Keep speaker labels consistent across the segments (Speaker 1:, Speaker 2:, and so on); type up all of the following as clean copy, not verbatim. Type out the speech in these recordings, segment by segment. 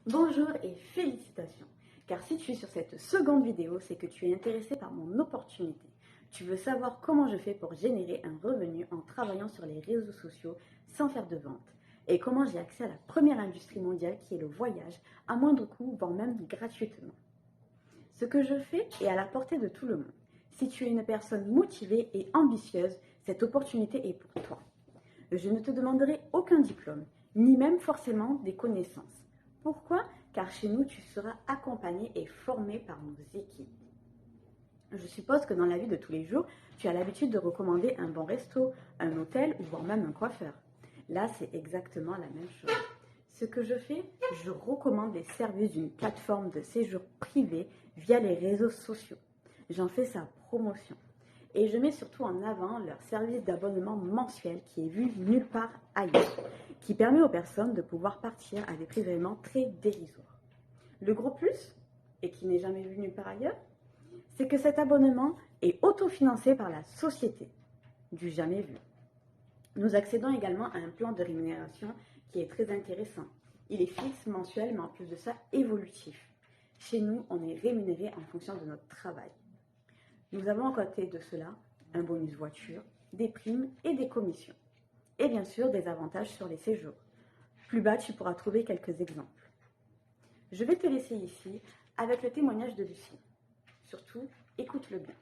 Speaker 1: Bonjour et félicitations, car si tu es sur cette seconde vidéo, c'est que tu es intéressé par mon opportunité. Tu veux savoir comment je fais pour générer un revenu en travaillant sur les réseaux sociaux sans faire de vente, et comment j'ai accès à la première industrie mondiale qui est le voyage, à moindre coût, voire même gratuitement. Ce que je fais est à la portée de tout le monde. Si tu es une personne motivée et ambitieuse, cette opportunité est pour toi. Je ne te demanderai aucun diplôme, ni même forcément des connaissances. Pourquoi? Car chez nous, tu seras accompagné et formé par nos équipes. Je suppose que dans la vie de tous les jours, tu as l'habitude de recommander un bon resto, un hôtel ou voire même un coiffeur. Là, c'est exactement la même chose. Ce que je fais, je recommande les services d'une plateforme de séjour privée via les réseaux sociaux. J'en fais sa promotion. Et je mets surtout en avant leur service d'abonnement mensuel qui est vu nulle part ailleurs, qui permet aux personnes de pouvoir partir à des prix vraiment très dérisoires. Le gros plus, et qui n'est jamais vu nulle part ailleurs, c'est que cet abonnement est autofinancé par la société, du jamais vu. Nous accédons également à un plan de rémunération qui est très intéressant. Il est fixe, mensuel, mais en plus de ça, évolutif. Chez nous, on est rémunéré en fonction de notre travail. Nous avons à côté de cela un bonus voiture, des primes et des commissions. Et bien sûr, des avantages sur les séjours. Plus bas, tu pourras trouver quelques exemples. Je vais te laisser ici avec le témoignage de Lucie. Surtout, écoute-le bien.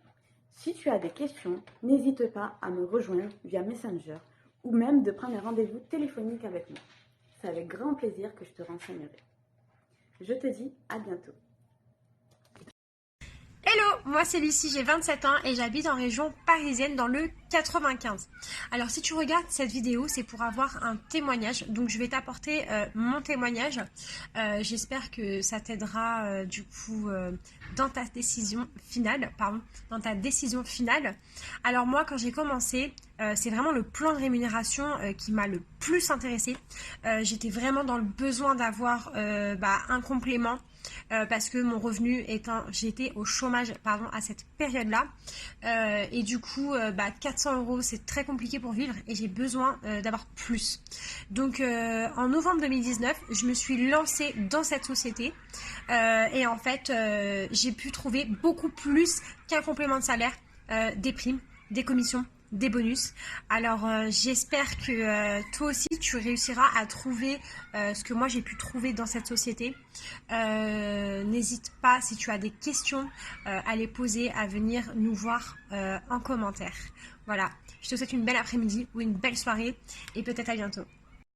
Speaker 1: Si tu as des questions, n'hésite pas à me rejoindre via Messenger ou même de prendre un rendez-vous téléphonique avec moi. C'est avec grand plaisir que je te renseignerai. Je te dis à bientôt.
Speaker 2: Hello, moi c'est Lucie, j'ai 27 ans et j'habite en région parisienne dans le 95. Alors si tu regardes cette vidéo, c'est pour avoir un témoignage, donc je vais t'apporter mon témoignage. J'espère que ça t'aidera dans ta décision finale, Alors moi quand j'ai commencé, c'est vraiment le plan de rémunération qui m'a le plus intéressée. J'étais vraiment dans le besoin d'avoir un complément. Parce que mon revenu j'étais au chômage à cette période-là et du coup 400 € c'est très compliqué pour vivre et j'ai besoin d'avoir plus. Donc en novembre 2019 je me suis lancée dans cette société et en fait j'ai pu trouver beaucoup plus qu'un complément de salaire, des primes, des commissions, des bonus. Alors j'espère que toi aussi tu réussiras à trouver ce que moi j'ai pu trouver dans cette société. N'hésite pas, si tu as des questions, à les poser, à venir nous voir en commentaire. Voilà, je te souhaite une belle après-midi ou une belle soirée et peut-être à bientôt.